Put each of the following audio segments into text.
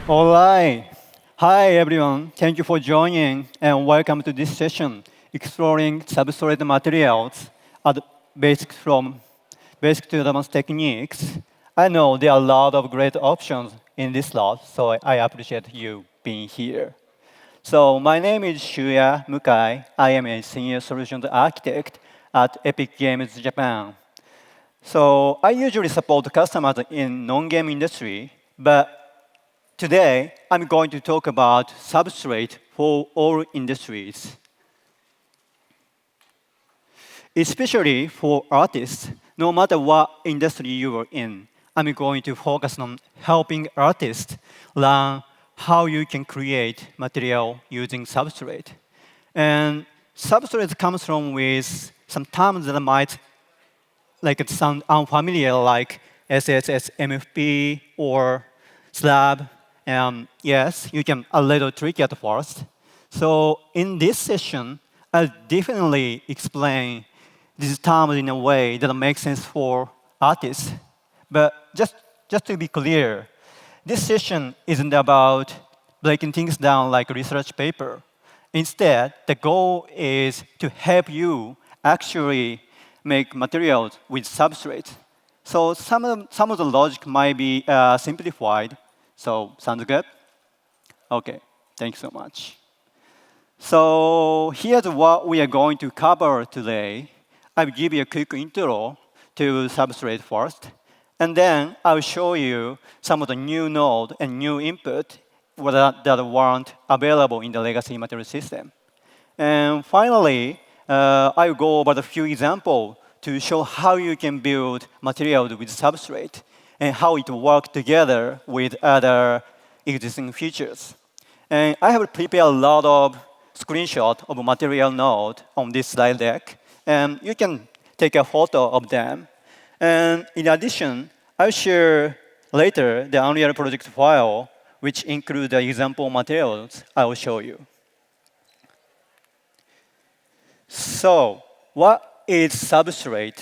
All right. Hi, everyone. Thank you for joining and welcome to this session exploring substrate materials at basic to advanced techniques. I know there are a lot of great options in this slot, so I appreciate you being here. So my name is Shuya Mukai. I am a senior solutions architect at Epic Games Japan. So I usually support customers in non-game industry, but today, I'm going to talk about substrate for all industries, especially for artists. No matter what industry you are in, I'm going to focus on helping artists learn how you can create material using substrate. And substrate comes from with some terms that might like it sound unfamiliar, like SSS, MFP, or slab. Yes, you can a little tricky at first. So in this session, I'll definitely explain these terms in a way that makes sense for artists. But just to be clear, this session isn't about breaking things down like a research paper. Instead, the goal is to help you actually make materials with substrate. So some of the logic might be simplified. So sounds good? OK, thanks so much. So here's what we are going to cover today. I'll give you a quick intro to substrate first. And then I'll show you some of the new node and new input that weren't available in the legacy material system. And finally, I'll go over a few examples to show how you can build materials with substrate and how it works together with other existing features. And I have prepared a lot of screenshots of material node on this slide deck. And you can take a photo of them. And in addition, I'll share later the Unreal project file, which includes the example materials I will show you. So what is substrate?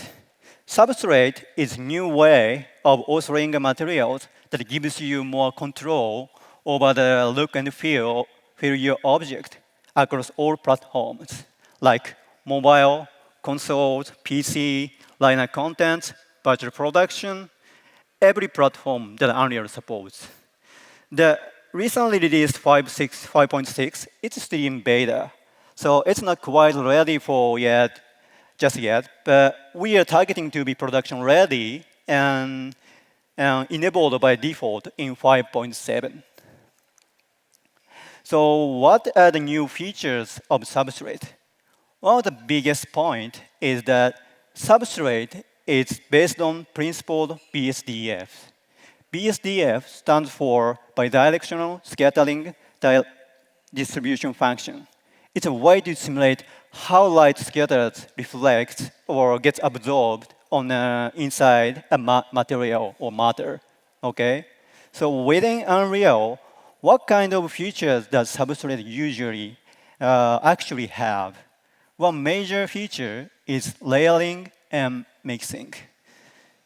Substrate is a new way of authoring materials that gives you more control over the look and feel your object across all platforms, like mobile, consoles, PC, liner content, virtual production, every platform that Unreal supports. The recently released 5.6, it's still in beta. So it's not quite ready for just yet, but we are targeting to be production ready and enabled by default in 5.7. So what are the new features of Substrate? One of the biggest point is that Substrate is based on principled BSDF. BSDF stands for bidirectional scattering distribution function. It's a way to simulate how light scatters, reflects, or gets absorbed on inside a material or matter. Okay? So within Unreal, what kind of features does Substrate usually actually have? One major feature is layering and mixing.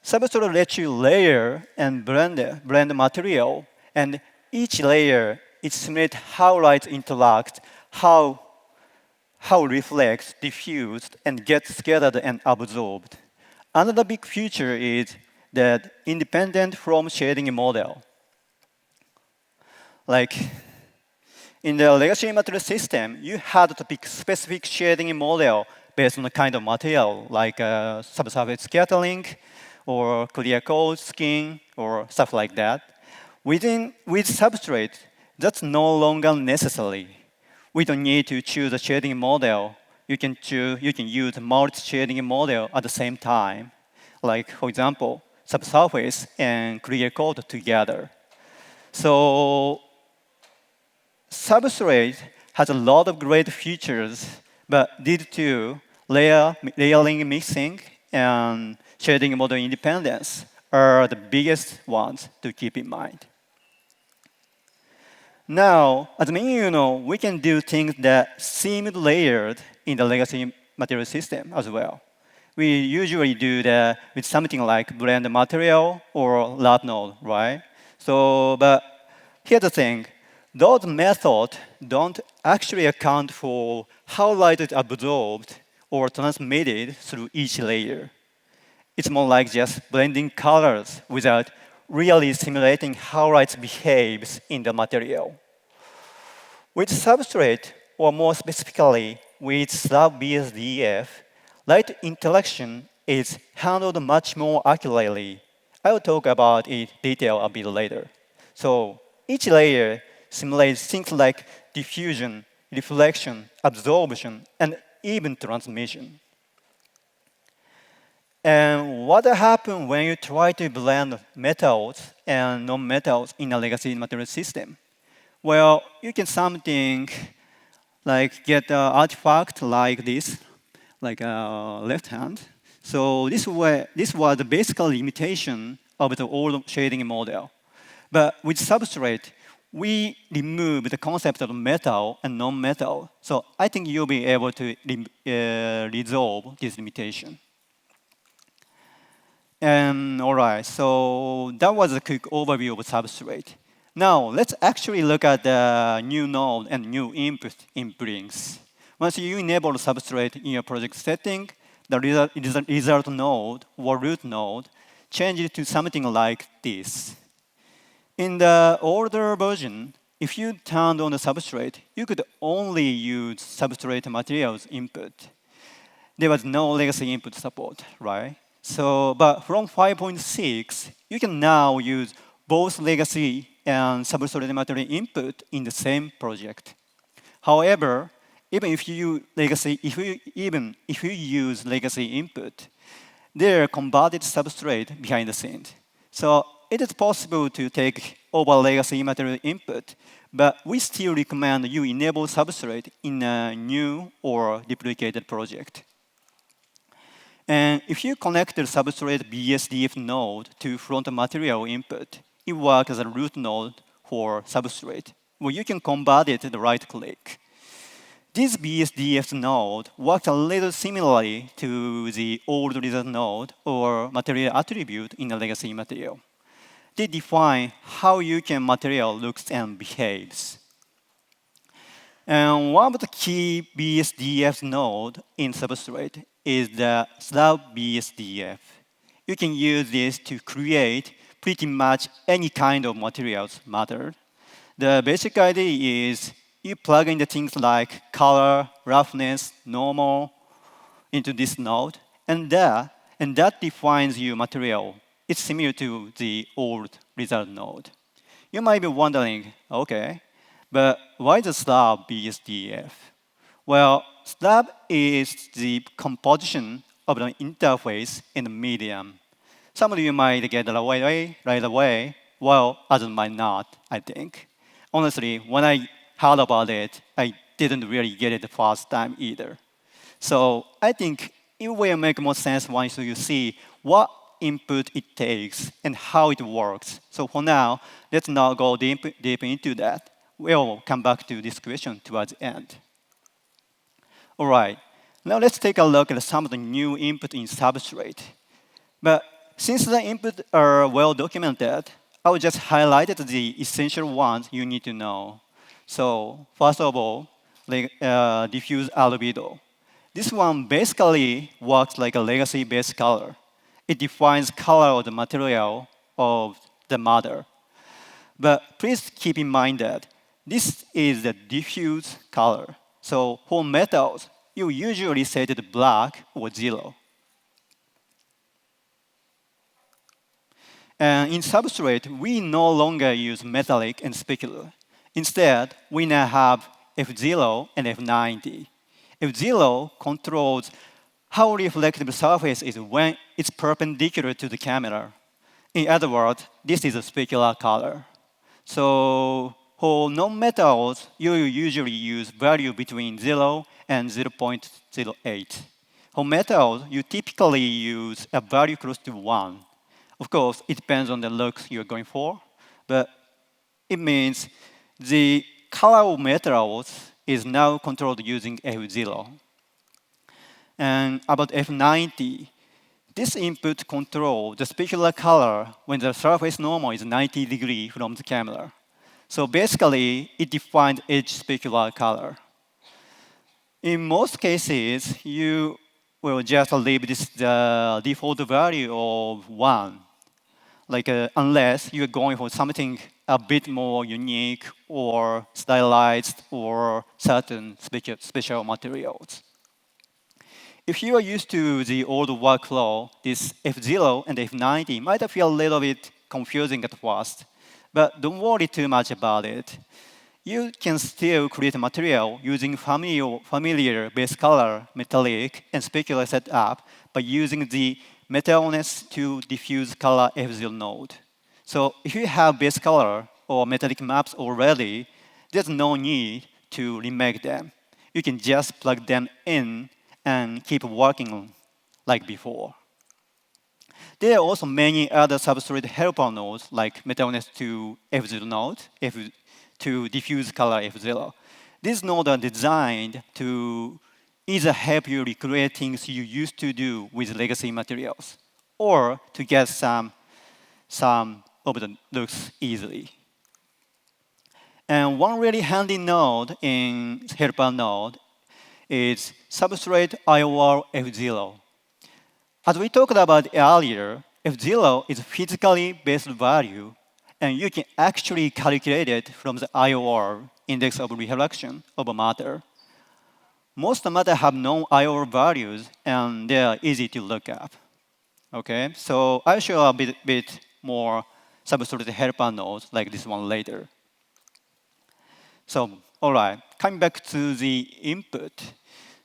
Substrate lets you layer and blend material, and each layer it simulates how light interacts, how reflects, diffused, and gets scattered and absorbed. Another big feature is that independent from shading model. Like in the legacy material system, you had to pick specific shading model based on the kind of material, like subsurface scattering, or clear coat, skin, or stuff like that. With Substrate, that's no longer necessary. We don't need to choose a shading model. You can use multi-shading model at the same time. Like, for example, subsurface and clear coat together. So Substrate has a lot of great features, but due to layering, mixing, and shading model independence are the biggest ones to keep in mind. Now, as many of you know, we can do things that seem layered in the legacy material system as well. We usually do that with something like blend material or lab node, right? So, but here's the thing. Those methods don't actually account for how light is absorbed or transmitted through each layer. It's more like just blending colors without really simulating how light behaves in the material. With substrate, or more specifically with slab BSDF, light interaction is handled much more accurately. I will talk about it detail a bit later. So each layer simulates things like diffusion, reflection, absorption, and even transmission. And what happens when you try to blend metals and non-metals in a legacy material system? Well, you can something like get an artifact like this, like left hand. So this was the basic limitation of the old shading model. But with Substrate, we remove the concept of metal and non-metal. So I think you'll be able to resolve this limitation. And all right, so that was a quick overview of Substrate. Now, let's actually look at the new node and new input it brings. Once you enable Substrate in your project setting, the result node or root node changes to something like this. In the older version, if you turned on the Substrate, you could only use Substrate materials input. There was no legacy input support, right? So, but from 5.6, you can now use both legacy and substrate material input in the same project. However, even if you use legacy input, there are converted substrate behind the scenes. So it is possible to take over legacy material input, but we still recommend you enable substrate in a new or duplicated project. And if you connect the substrate BSDF node to front material input, it works as a root node for substrate, where you can convert it to the right click. This BSDF node works a little similarly to the old result node or material attribute in a legacy material. They define how material looks and behaves. And one of the key BSDF node in Substrate is the slab BSDF. You can use this to create pretty much any kind of materials matter. The basic idea is you plug in the things like color, roughness, normal into this node, and that defines your material. It's similar to the old result node. You might be wondering, okay, but why the slab BSDF? Well, slab is the composition of the interface in the medium. Some of you might get it right away, while others might not, I think. Honestly, when I heard about it, I didn't really get it the first time either. So I think it will make more sense once you see what input it takes and how it works. So for now, let's not go deep into that. We'll come back to this question towards the end. All right, now let's take a look at some of the new input in Substrate. But since the inputs are well documented, I will just highlight the essential ones you need to know. So first of all, diffuse albedo. This one basically works like a legacy-based color. It defines color of the material of the matter. But please keep in mind that this is the diffuse color. So for metals, you usually set it black or 0. And in Substrate, we no longer use metallic and specular. Instead, we now have F0 and F90. F0 controls how reflective the surface is when it's perpendicular to the camera. In other words, this is a specular color. So for non-metals, you usually use value between 0 and 0.08. For metals, you typically use a value close to 1. Of course, it depends on the looks you're going for, but it means the color of metals is now controlled using F0. And about F90, this input controls the specular color when the surface normal is 90 degrees from the camera. So basically, it defines each specular color. In most cases, you will just leave this the default value of 1, unless you're going for something a bit more unique or stylized or certain special materials. If you are used to the old workflow, this F0 and F90 might feel a little bit confusing at first, but don't worry too much about it. You can still create a material using familiar base color, metallic, and specular setup by using the metalness to diffuse color F0 node. So if you have base color or metallic maps already, there's no need to remake them. You can just plug them in and keep working like before. There are also many other substrate helper nodes like metalness to F0 node, to diffuse color F0. These nodes are designed to either help you recreate things you used to do with legacy materials, or to get some of the looks easily. And one really handy node in helper node is substrate IOR F0. As we talked about earlier, F0 is physically based value, and you can actually calculate it from the IOR, index of reflection, of a matter. Most matter have known IOR values, and they are easy to look up. Okay, so I'll show a bit more substrate helper nodes like this one later. So, all right, coming back to the input.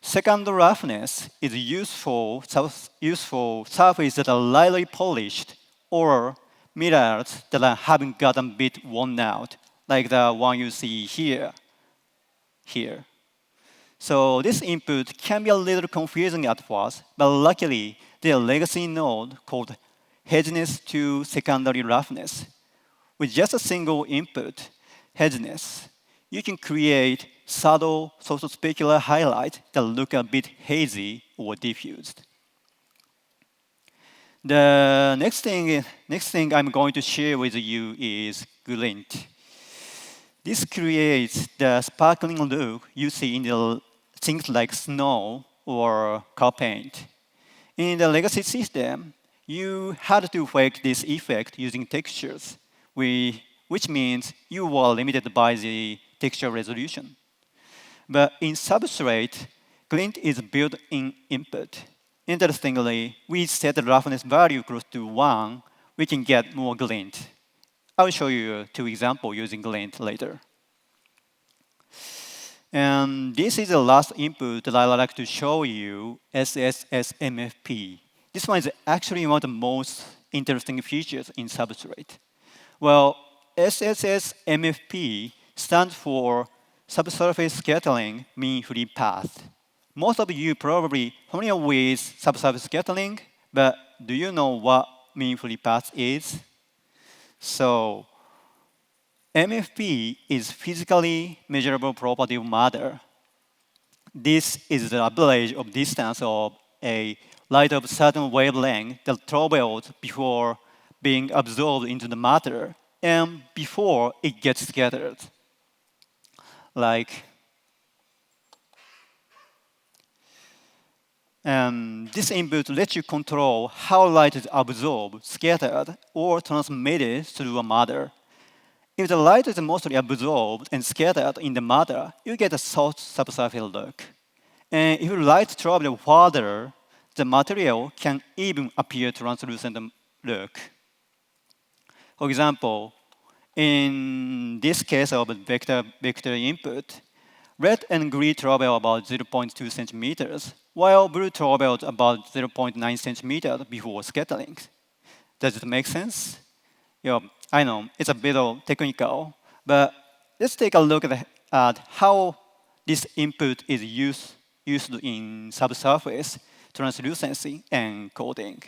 Second roughness is useful surfaces that are lightly polished or mirrors that haven't gotten a bit worn out, like the one you see here. So this input can be a little confusing at first, but luckily there's a legacy node called hedginess to secondary roughness. With just a single input, hedginess, you can create subtle specular highlights that look a bit hazy or diffused. The next thing I'm going to share with you is glint. This creates the sparkling look you see in the things like snow or car paint. In the legacy system, you had to fake this effect using textures, which means you were limited by the texture resolution. But in Substrate, glint is built-in input. Interestingly, we set the roughness value close to 1, we can get more glint. I'll show you 2 examples using glint later. And this is the last input that I'd like to show you, SSSMFP. This one is actually one of the most interesting features in Substrate. Well, SSSMFP stands for subsurface scattering mean free path. Most of you probably familiar with subsurface scattering, but do you know what mean free path is? So MFP is physically measurable property of matter. This is the average of distance of a light of certain wavelength that travels before being absorbed into the matter and before it gets scattered. This input lets you control how light is absorbed, scattered, or transmitted through a matter. If the light is mostly absorbed and scattered in the matter, you get a soft subsurface look. And if light travels farther, the material can even appear translucent look. For example, in this case of vector input, red and green travel about 0.2 centimeters, while blue travels about 0.9 centimeters before scattering. Does it make sense? Yeah, I know, it's a bit technical, but let's take a look at how this input is used in subsurface translucency and coating.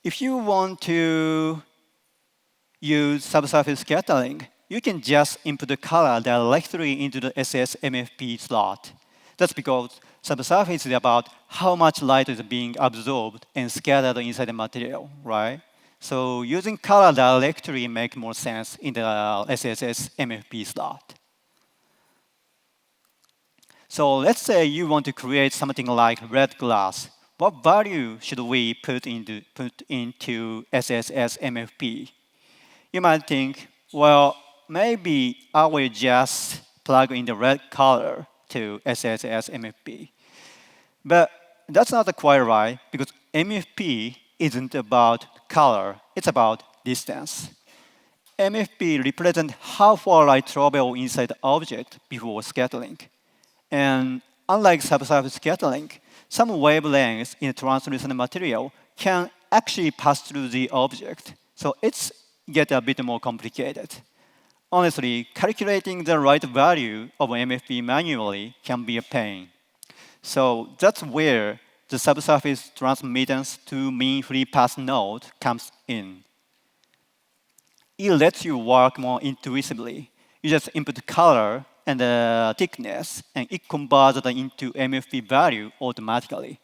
If you want to use subsurface scattering, you can just input the color directly into the SSMFP slot. That's because subsurface is about how much light is being absorbed and scattered inside the material, right? So using color directly makes more sense in the SSS MFP slot. So let's say you want to create something like red glass. What value should we put into SSS MFP? You might think, well, maybe I will just plug in the red color to SSS MFP. But that's not quite right, because MFP isn't about color, it's about distance. MFP represents how far light travel inside the object before scattering. And unlike subsurface scattering, some wavelengths in a translucent material can actually pass through the object. So it's get a bit more complicated. Honestly, calculating the right value of MFP manually can be a pain. So that's where the subsurface transmittance to mean free path node comes in. It lets you work more intuitively. You just input color and the thickness, and it converts it into MFP value automatically.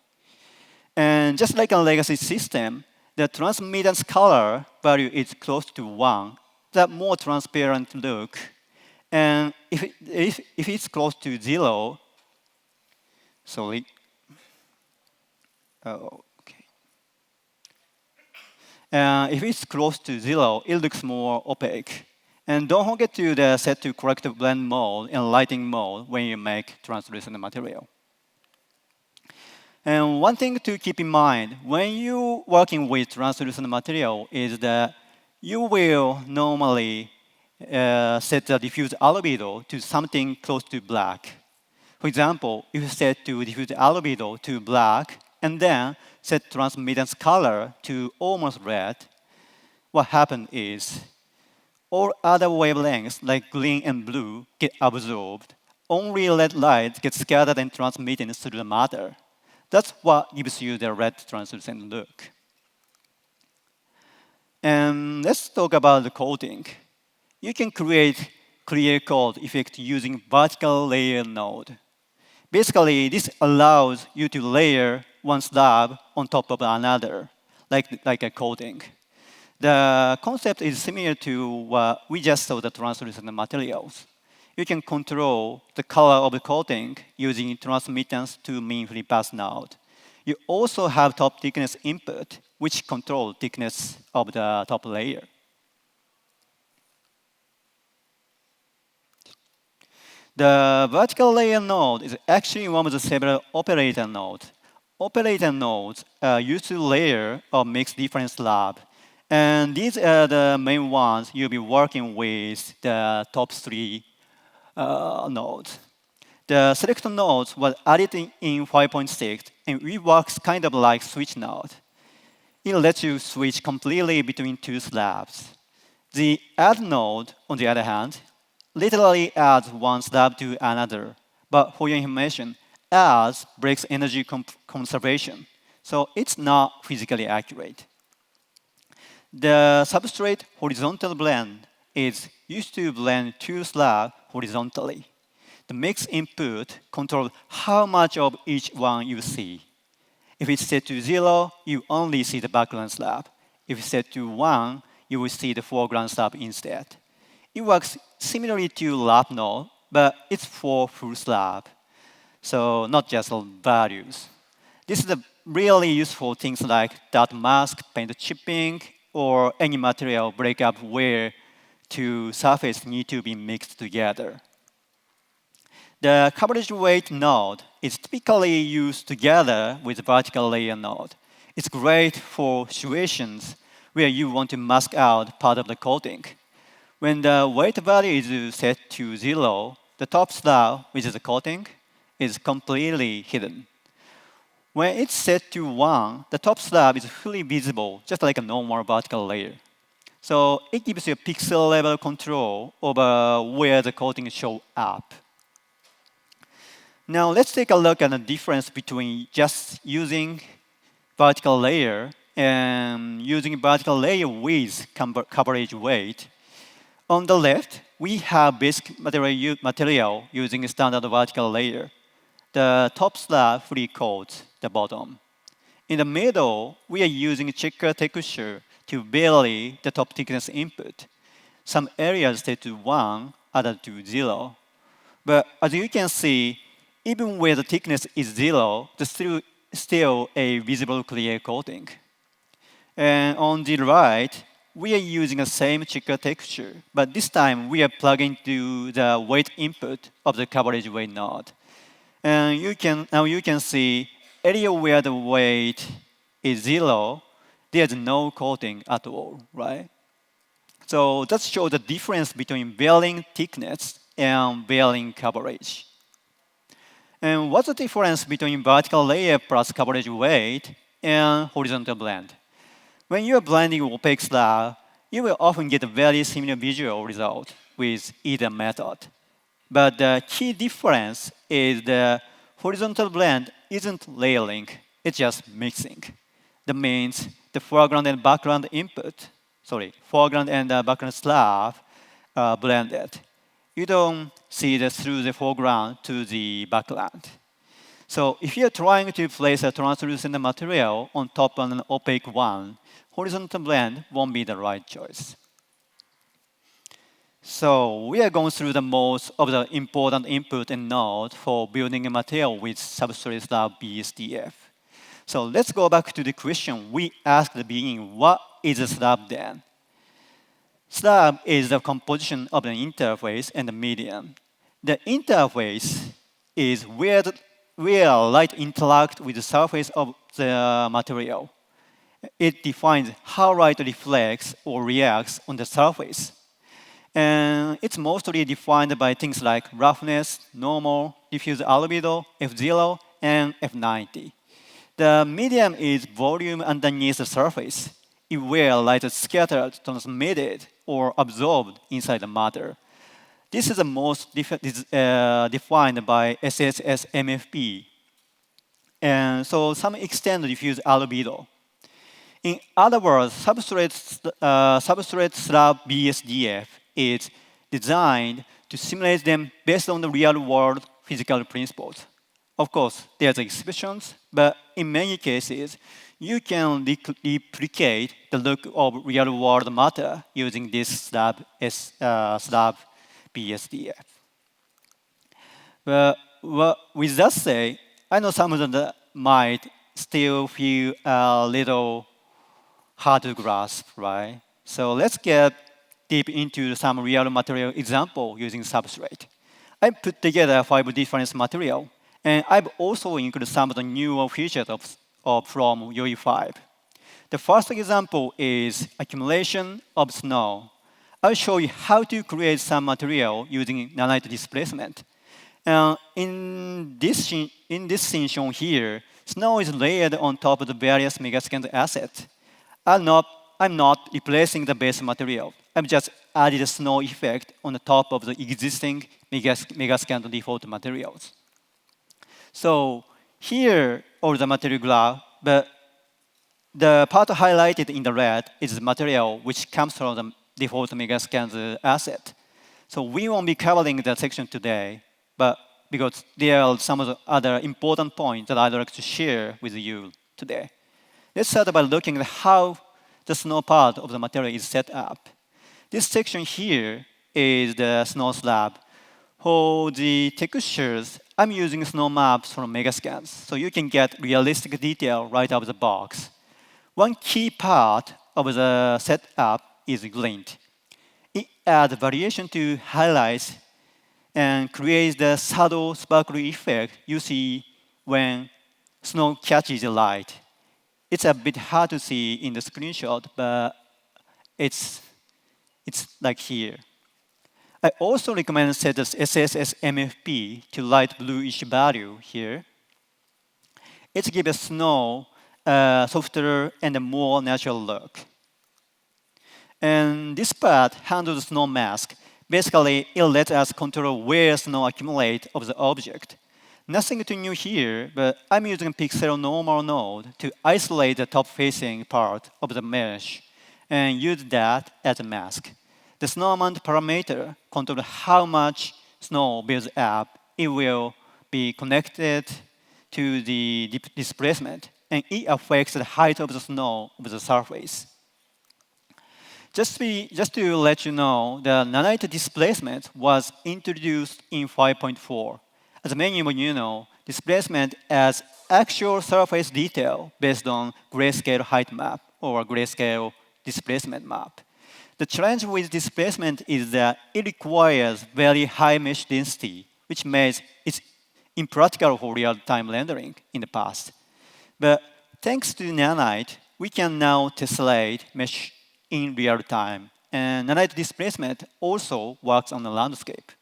And just like a legacy system, the transmittance color value is close to 1, the more transparent look. And if it's close to 0, sorry. Oh, okay. If it's close to 0, it looks more opaque. And don't forget to set to corrective blend mode and lighting mode when you make translucent material. And one thing to keep in mind when you're working with translucent material is that you will normally set the diffuse albedo to something close to black. For example, if you set to diffuse albedo to black and then set transmittance color to almost red, what happens is all other wavelengths like green and blue get absorbed. Only red light gets scattered and transmitted through the matter. That's what gives you the red translucent look. And let's talk about the coating. You can create clear coat effect using vertical layer node. Basically, this allows you to layer one slab on top of another, like a coating. The concept is similar to what we just saw the translucent materials. You can control the color of the coating using transmittance to mean free path node. You also have top thickness input, which controls thickness of the top layer. The vertical layer node is actually one of the several operator nodes. Operator nodes are used to layer or mix different slabs. And these are the main ones you'll be working with the top 3 nodes. The select nodes was added in 5.6, and it works kind of like switch node. It lets you switch completely between 2 slabs. The add node, on the other hand, literally adds one slab to another. But for your information, adds breaks energy conservation. So it's not physically accurate. The substrate horizontal blend is used to blend 2 slabs horizontally. The mix input controls how much of each one you see. If it's set to 0, you only see the background slab. If it's set to 1, you will see the foreground slab instead. It works similarly to lap node, but it's for full slab. So not just values. This is a really useful things like dot mask, paint chipping, or any material breakup where 2 surfaces need to be mixed together. The coverage weight node is typically used together with vertical layer node. It's great for situations where you want to mask out part of the coating. When the weight value is set to 0, the top slab, which is the coating, is completely hidden. When it's set to 1, the top slab is fully visible, just like a normal vertical layer. So it gives you a pixel level control over where the coating shows up. Now let's take a look at the difference between just using vertical layer and using vertical layer with coverage weight. On the left, we have basic material using a standard vertical layer. The top slab fully coats the bottom. In the middle, we are using checker texture to vary the top thickness input. Some areas set to 1, others to 0. But as you can see, even where the thickness is 0, there's still a visible clear coating. And on the right, we are using the same checker texture, but this time we are plugging to the weight input of the coverage weight node. And now you can see area where the weight is 0, there's no coating at all, right? So that shows the difference between varying thickness and varying coverage. And what's the difference between vertical layer plus coverage weight and horizontal blend? When you are blending opaque slab, you will often get a very similar visual result with either method. But the key difference is the horizontal blend isn't layering, it's just mixing. That means the foreground and background foreground and background slab are blended. You don't see this through the foreground to the background. So if you're trying to place a translucent material on top of an opaque one, horizontal blend won't be the right choice. So we are going through the most of the important input and node for building a material with substrate slab BSDF. So let's go back to the question we asked at the beginning, what is a slab then? Slab is the composition of the interface and the medium. The interface is where light interacts with the surface of the material. It defines how light reflects or reacts on the surface. And it's mostly defined by things like roughness, normal, diffuse albedo, F0, and F90. The medium is volume underneath the surface, where light is scattered, transmitted, or absorbed inside the matter. This is the most defined by SSS MFP. And so some extend diffuse albedo. In other words, substrate slab BSDF is designed to simulate them based on the real-world physical principles. Of course, there's exceptions, but in many cases, you can replicate the look of real-world matter using this slab BSDF. But with that said, I know some of them might still feel a little hard to grasp, right? So let's get deep into some real material example using Substrate. I put together 5 different materials, and I've also included some of the newer features from UE5. The first example is accumulation of snow. I'll show you how to create some material using Nanite displacement. In this scene shown here, snow is layered on top of the various megascans assets. I'm not replacing the base material. I've just added a snow effect on the top of the existing megascan default materials. So here, all the material graph, but the part highlighted in the red is the material which comes from the default megascans asset. So we won't be covering that section today, but because there are some of the other important points that I'd like to share with you today. Let's start by looking at how the snow part of the material is set up. This section here is the snow slab. For the textures, I'm using snow maps from Megascans, so you can get realistic detail right out of the box. One key part of the setup is glint. It adds variation to highlights and creates the subtle sparkly effect you see when snow catches the light. It's a bit hard to see in the screenshot, but it's like here. I also recommend set the SSS MFP to light bluish value here. It gives snow a softer and a more natural look. And this part handles snow mask. Basically, it lets us control where snow accumulates of the object. Nothing too new here, but I'm using pixel normal node to isolate the top-facing part of the mesh and use that as a mask. The snow amount parameter controls how much snow builds up. It will be connected to the displacement, and it affects the height of the snow of the surface. Just to let you know, the Nanite displacement was introduced in 5.4. As many of you know, displacement as actual surface detail based on grayscale height map or grayscale displacement map. The challenge with displacement is that it requires very high mesh density, which makes it impractical for real-time rendering in the past. But thanks to Nanite, we can now tessellate mesh in real time. And Nanite displacement also works on the landscape.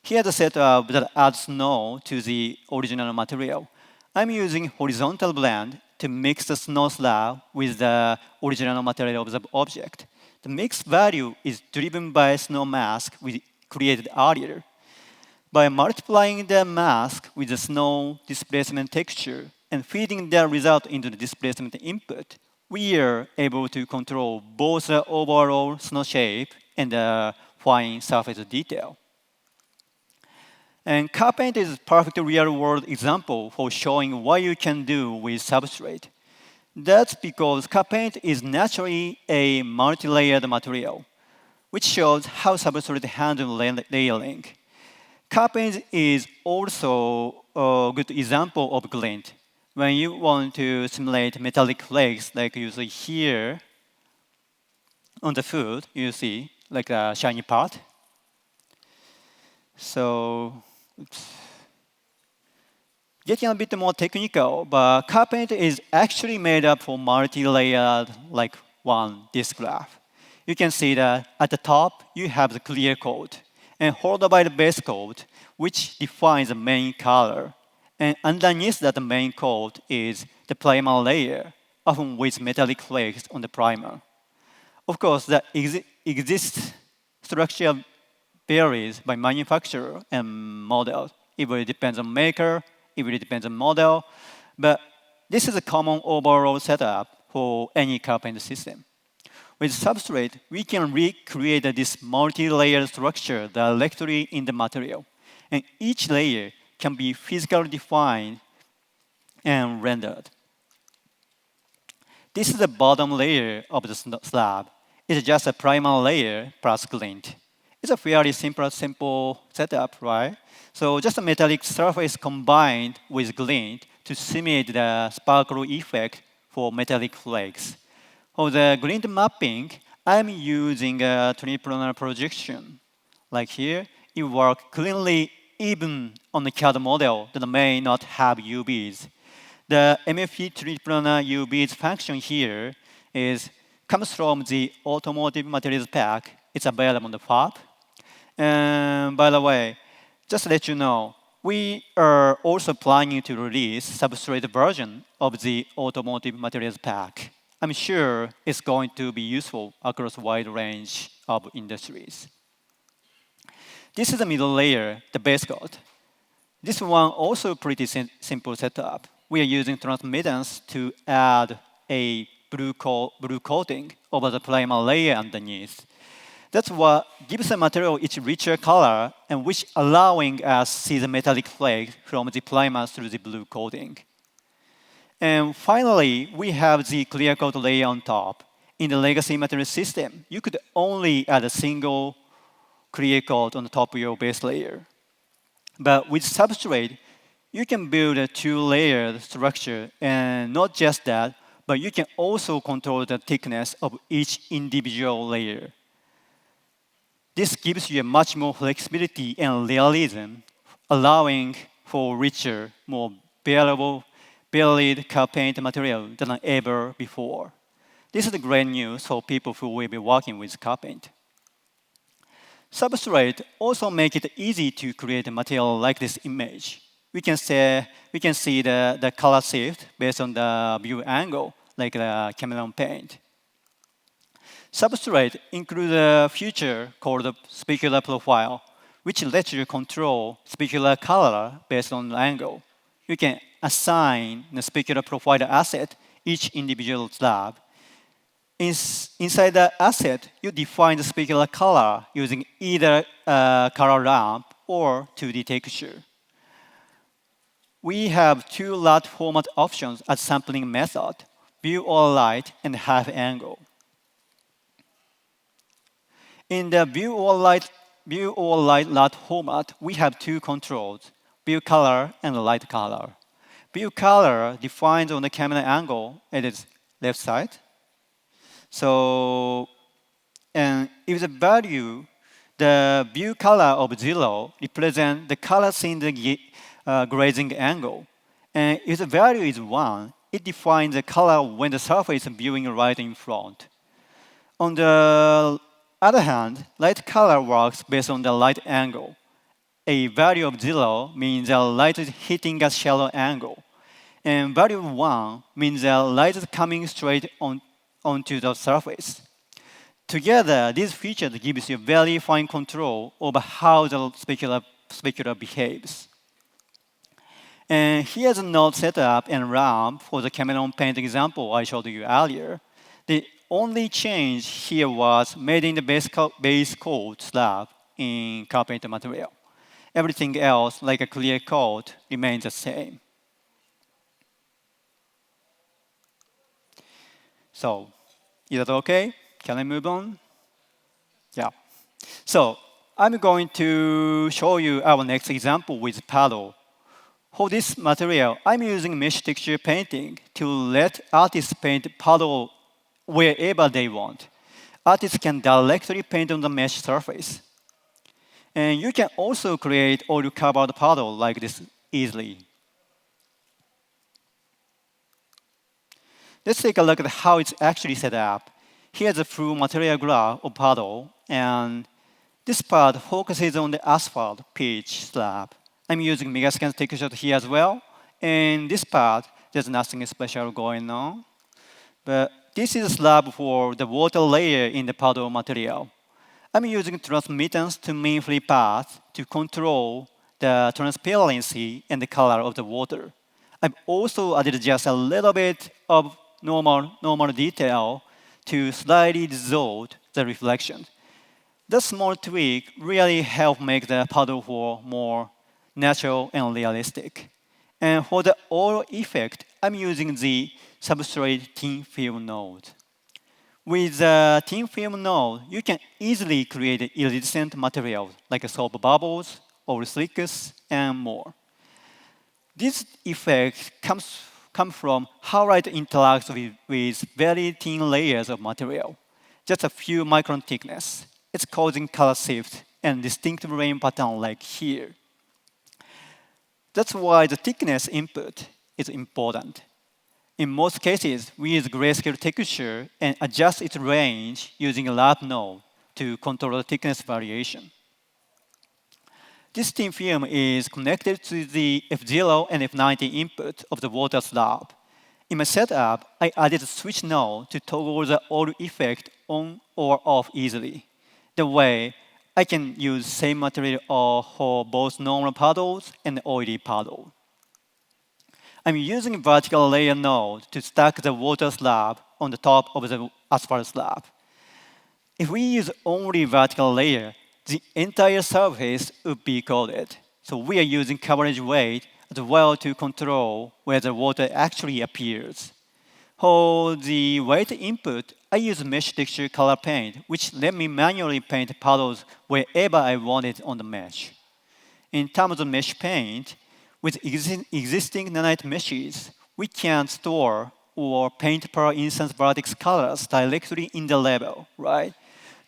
Here's a setup that adds snow to the original material. I'm using horizontal blend to mix the snow slab with the original material of the object. The mixed value is driven by snow mask we created earlier. By multiplying the mask with the snow displacement texture and feeding the result into the displacement input, we are able to control both the overall snow shape and the fine surface detail. And Carpaint is a perfect real-world example for showing what you can do with Substrate. That's because Carpaint is naturally a multi-layered material, which shows how Substrate handles layering. Carpaint is also a good example of glint. When you want to simulate metallic flakes, like you see here on the food, you see like a shiny part. So, oops. Getting a bit more technical, but Carpaint is actually made up for multi-layered, like one disk graph. You can see that at the top, you have the clear code, and followed by the base code, which defines the main color. And underneath that main code is the primer layer, often with metallic flakes on the primer. Of course, the exists structure varies by manufacturer and model. It really depends on maker, it really depends on model, but this is a common overall setup for any Carpaint system. With Substrate, we can recreate this multi-layer structure directly in the material. And each layer can be physically defined and rendered. This is the bottom layer of the slab. It's just a primer layer plus glint. It's a fairly simple setup, right? So just a metallic surface combined with glint to simulate the sparkle effect for metallic flakes. For the glint mapping, I'm using a triplanar projection. Like here, it works cleanly even on the CAD model that may not have UVs. The MFE triplanar UVs function here comes from the automotive materials pack. It's available on the FAB. And by the way, just to let you know, we are also planning to release Substrate version of the automotive materials pack. I'm sure it's going to be useful across a wide range of industries. This is the middle layer, the base coat. This one also pretty simple setup. We are using transmittance to add a blue coating over the primer layer underneath. That's what gives the material its richer color and which allowing us see the metallic flake from the primer through the blue coating. And finally, we have the clear coat layer on top. In the legacy material system, you could only add a single clear coat on the top of your base layer. But with Substrate, you can build a two-layered structure, and not just that, but you can also control the thickness of each individual layer. This gives you a much more flexibility and realism, allowing for richer, more bearable, varied Carpaint material than ever before. This is great news for people who will be working with Carpaint. Substrate also make it easy to create a material like this image. We can see the color shift based on the view angle, like the Cameron paint. Substrate includes a feature called specular profile, which lets you control specular color based on the angle. You can assign the specular profile asset each individual slab. Inside the asset, you define the specular color using either a color ramp or 2D texture. We have two large format options as sampling method, view all light and half angle. In the view or light LUT format, we have two controls, view color and light color. View color defines on the camera angle at its left side. So, and if the view color of 0 represents the color in the grazing angle. And if the value is 1, it defines the color when the surface is viewing right in front. On the other hand, light color works based on the light angle. A value of 0 means the light is hitting a shallow angle. And value of 1 means the light is coming straight onto the surface. Together, these features gives you very fine control over how the specular behaves. And here's a node setup and RAM for the Cameron paint example I showed you earlier. The only change here was made in the base coat slab in carpet material. Everything else, like a clear coat, remains the same. So, is that okay? Can I move on? Yeah. So, I'm going to show you our next example with puddle. For this material, I'm using mesh texture painting to let artists paint puddle wherever they want. Artists can directly paint on the mesh surface. And you can also create oil-covered puddle like this easily. Let's take a look at how it's actually set up. Here's a full material graph of puddle, and this part focuses on the asphalt pitch slab. I'm using Megascan texture here as well. And this part, there's nothing special going on. But this is a slab for the water layer in the puddle material. I'm using transmittance to mean free path to control the transparency and the color of the water. I've also added just a little bit of normal detail to slightly distort the reflection. The small tweak really helped make the puddle for more natural and realistic. And for the oil effect, I'm using the Substrate thin film node. With the thin film node, you can easily create iridescent materials like soap bubbles, oil slicks, and more. This effect comes from how light interacts with very thin layers of material, just a few micron thickness. It's causing color shift and distinctive rain pattern like here. That's why the thickness input is important. In most cases, we use grayscale texture and adjust its range using a lab node to control the thickness variation. This thin film is connected to the F0 and F90 input of the water slab. In my setup, I added a switch node to toggle the oil effect on or off easily. That way, I can use same material for both normal puddles and oily puddle. I'm using vertical layer node to stack the water slab on the top of the asphalt slab. If we use only vertical layer, the entire surface would be coated. So we are using coverage weight as well to control where the water actually appears. For the weight input, I use mesh texture color paint, which let me manually paint puddles wherever I want it on the mesh. In terms of mesh paint, with existing Nanite meshes, we can store or paint per instance vertex colors directly in the level, right?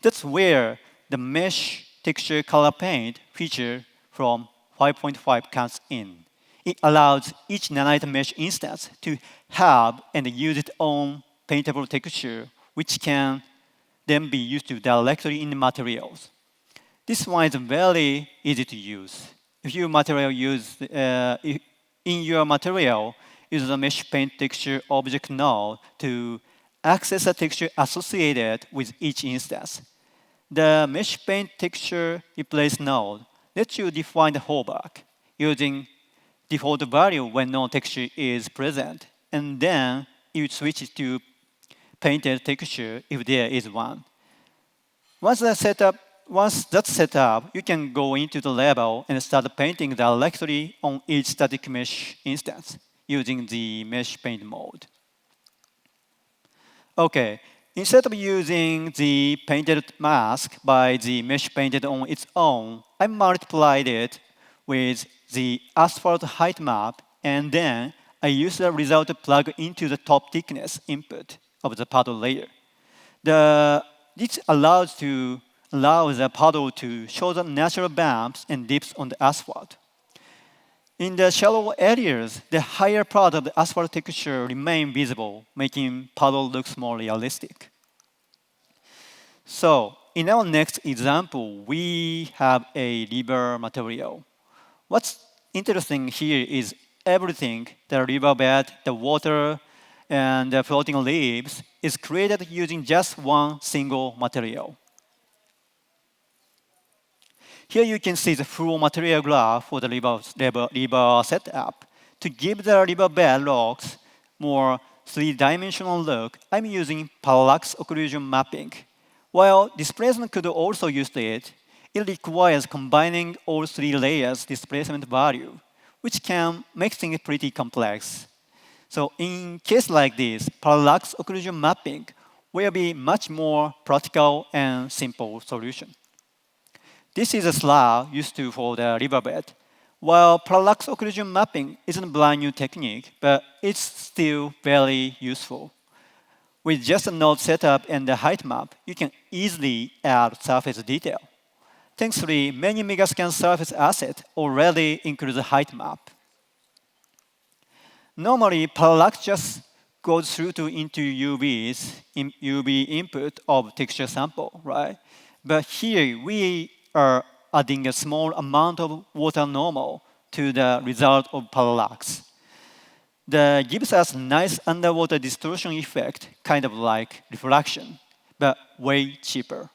That's where the mesh texture color paint feature from 5.5 comes in. It allows each Nanite mesh instance to have and use its own paintable texture, which can then be used directly in the materials. This one is very easy to use. If your material use the mesh paint texture object node to access a texture associated with each instance. The mesh paint texture replace node lets you define the fallback using default value when no texture is present, and then you switch it to painted texture if there is one. Once that's set up, you can go into the level and start painting directly on each static mesh instance using the mesh paint mode. Okay, Instead of using the painted mask by the mesh painted on its own, I multiplied it with the asphalt height map, and then I used the result to plug into the top thickness input of the puddle layer. This allows the puddle to show the natural bumps and dips on the asphalt. In the shallow areas, the higher part of the asphalt texture remain visible, making puddle looks more realistic. So, in our next example, we have a river material. What's interesting here is everything, the riverbed, the water, and the floating leaves, is created using just one single material. Here you can see the full material graph for the river setup. To give the riverbed rocks more three-dimensional look, I'm using parallax occlusion mapping. While displacement could also use it, it requires combining all three layers displacement value, which can make things pretty complex. So in case like this, parallax occlusion mapping will be much more practical and simple solution. This is a slab used for the riverbed. While parallax occlusion mapping isn't a brand new technique, but it's still very useful. With just a node setup and the height map, you can easily add surface detail. Thankfully, many Megascan surface assets already include the height map. Normally, parallax just goes through into UV input of texture sample, right? But here we are adding a small amount of water normal to the result of parallax. That gives us nice underwater distortion effect, kind of like refraction, but way cheaper.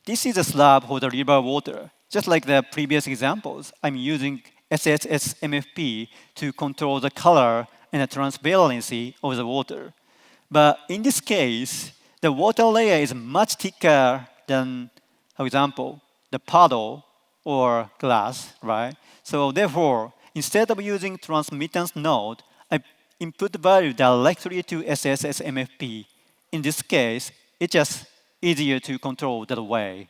This is a slab for the river water. Just like the previous examples, I'm using SSS MFP to control the color and the transparency of the water. But in this case, the water layer is much thicker than, for example, the puddle or glass, right? So therefore, instead of using transmittance node, I input the value directly to SSS MFP. In this case, it's just easier to control that way.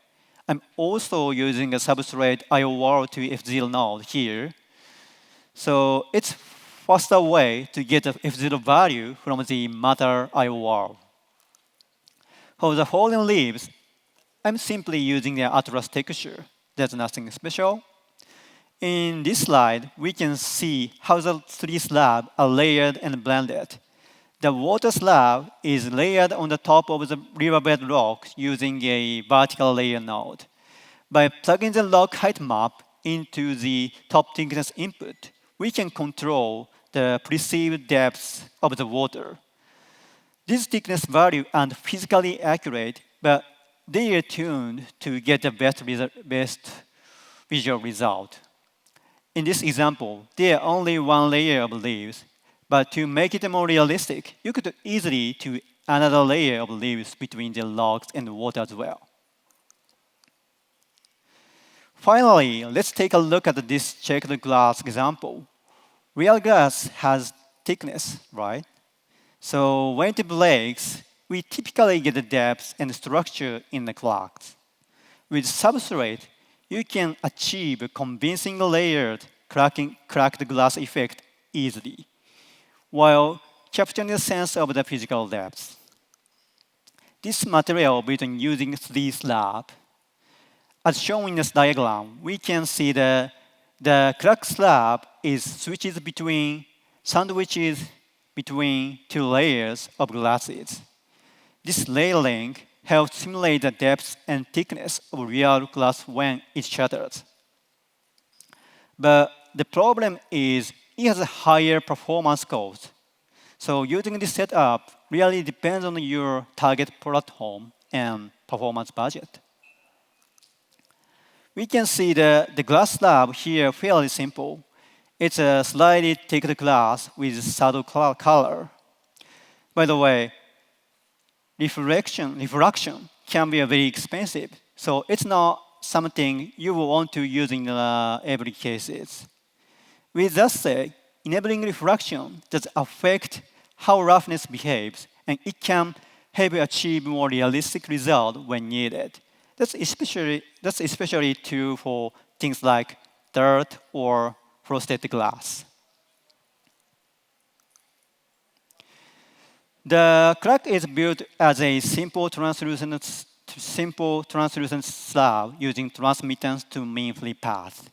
I'm also using a substrate IOR to F0 node here. So it's faster way to get the F0 value from the matter IOR. For the fallen leaves, I'm simply using the Atlas texture. There's nothing special. In this slide, we can see how the three slabs are layered and blended. The water slab is layered on the top of the riverbed rock using a vertical layer node. By plugging the rock height map into the top thickness input, we can control the perceived depths of the water. This thickness value aren't physically accurate, but they are tuned to get the best visual result. In this example, there are only one layer of leaves, but to make it more realistic, you could easily do another layer of leaves between the logs and the water as well. Finally, let's take a look at this checked glass example. Real glass has thickness, right? So when it breaks, we typically get the depth and structure in the cracks. With substrate, you can achieve a convincing layered cracked glass effect easily, while capturing the sense of the physical depth. This material built using 3 slabs. As shown in this diagram, we can see the crack slab is sandwiches between 2 layers of glasses. This layering helps simulate the depth and thickness of real glass when it shatters. But the problem is it has a higher performance cost. So using this setup really depends on your target product home and performance budget. We can see the glass slab here fairly simple. It's a slightly thick glass with subtle color. By the way, refraction can be very expensive, so it's not something you will want to use in every cases. With that said, enabling refraction does affect how roughness behaves, and it can help you achieve more realistic result when needed. That's especially true for things like dirt or frosted glass. The crack is built as a simple translucent slab using transmittance to mean-free path.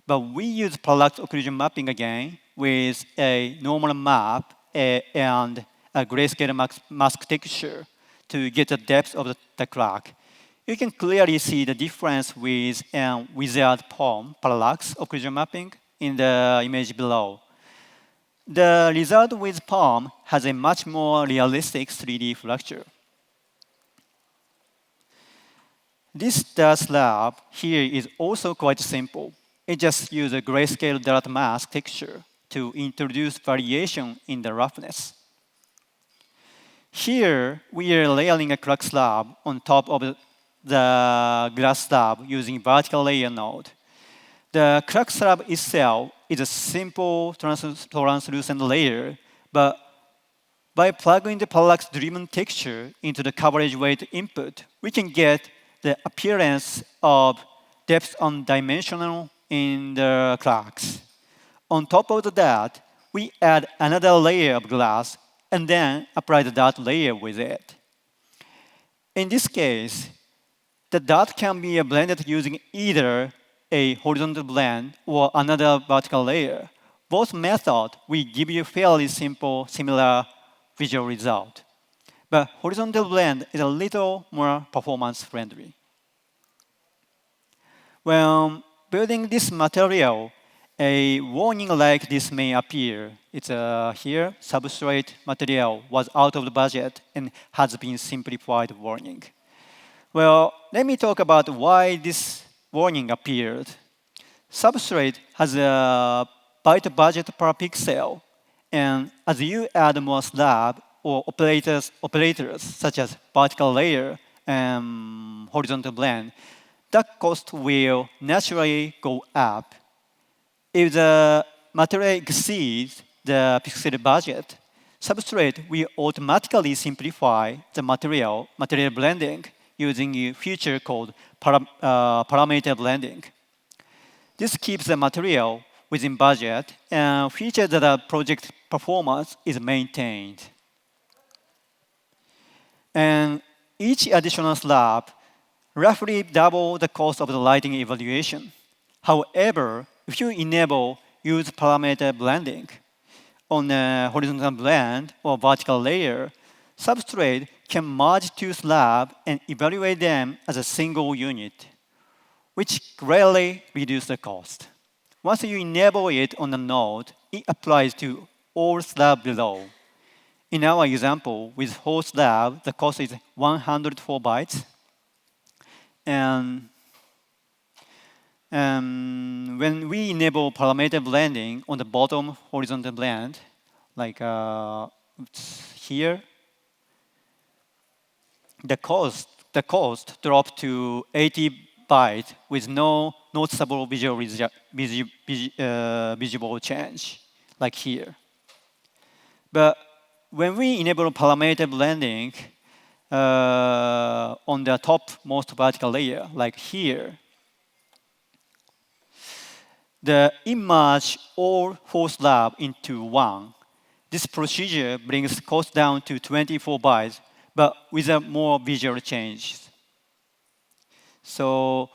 But we use parallax occlusion mapping again with a normal map and a grayscale mask texture to get the depth of the crack. You can clearly see the difference with without POM, parallax occlusion mapping, in the image below. The result with POM has a much more realistic 3D fracture. This dirt slab here is also quite simple. It just uses a grayscale dirt mask texture to introduce variation in the roughness. Here, we are layering a crack slab on top of the glass slab using vertical layer node. The crack slab itself is a simple translucent layer, but by plugging the parallax-driven texture into the coverage weight input, we can get the appearance of depth on dimensional in the cracks. On top of that, we add another layer of glass and then apply the dot layer with it. In this case, the dot can be blended using either a horizontal blend or another vertical layer. Both methods will give you fairly simple, similar visual result. But horizontal blend is a little more performance friendly. When building this material, a warning like this may appear. It's here, substrate material was out of the budget and has been simplified warning. Well, let me talk about why this warning appeared. Substrate has a byte budget per pixel, and as you add more slab or operators such as vertical layer and horizontal blend, that cost will naturally go up. If the material exceeds the pixel budget, Substrate will automatically simplify the material blending using a feature called parameter blending. This keeps the material within budget and features that the project performance is maintained. And each additional slab roughly double the cost of the lighting evaluation. However, if you enable use parameter blending on a horizontal blend or vertical layer, Substrate can merge two slabs and evaluate them as a single unit, which greatly reduces the cost. Once you enable it on the node, it applies to all slabs below. In our example, with whole slab, the cost is 104 bytes. And when we enable parameter blending on the bottom horizontal blend, like here, the cost dropped to 80 bytes with no noticeable visible change, like here. But when we enable parameter blending on the topmost vertical layer, like here, the image all four slabs into one. This procedure brings cost down to 24 bytes, but with a more visual change. So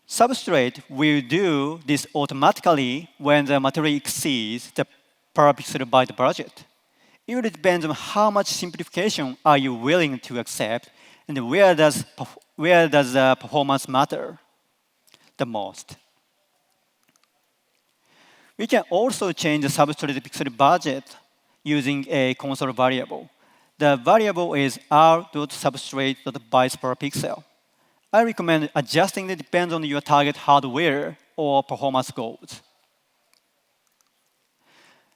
Substrate will do this automatically when the material exceeds the per pixel byte budget. It really depends on how much simplification are you willing to accept and where does the performance matter the most. We can also change the substrate pixel budget using a console variable. The variable is r.substrate.bytes per pixel. I recommend adjusting it depends on your target hardware or performance goals.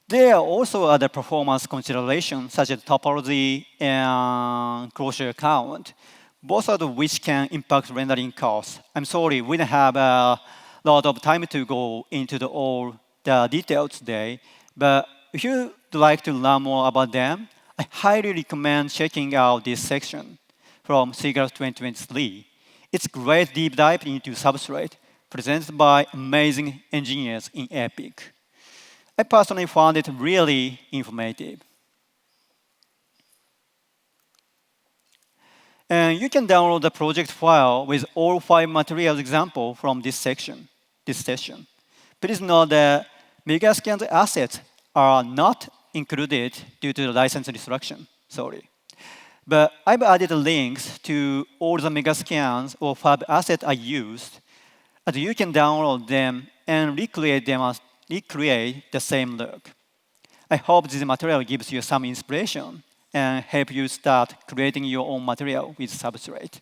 There are also other performance considerations such as topology and closure count, both of which can impact rendering costs. I'm sorry, we don't have a lot of time to go into all the details today, but if you'd like to learn more about them, I highly recommend checking out this section from SIGGRAPH 2023. It's a great deep dive into Substrate, presented by amazing engineers in Epic. I personally found it really informative. And you can download the project file with all 5 materials examples from this session. Please note that Megascan's assets are not included due to the license restriction. Sorry. But I've added links to all the Megascans or fab assets I used, and you can download them and recreate the same look. I hope this material gives you some inspiration and help you start creating your own material with Substrate.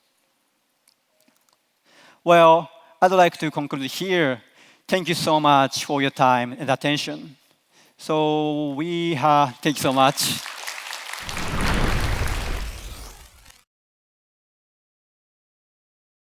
Well, I'd like to conclude here. Thank you so much for your time and attention. So thank you so much.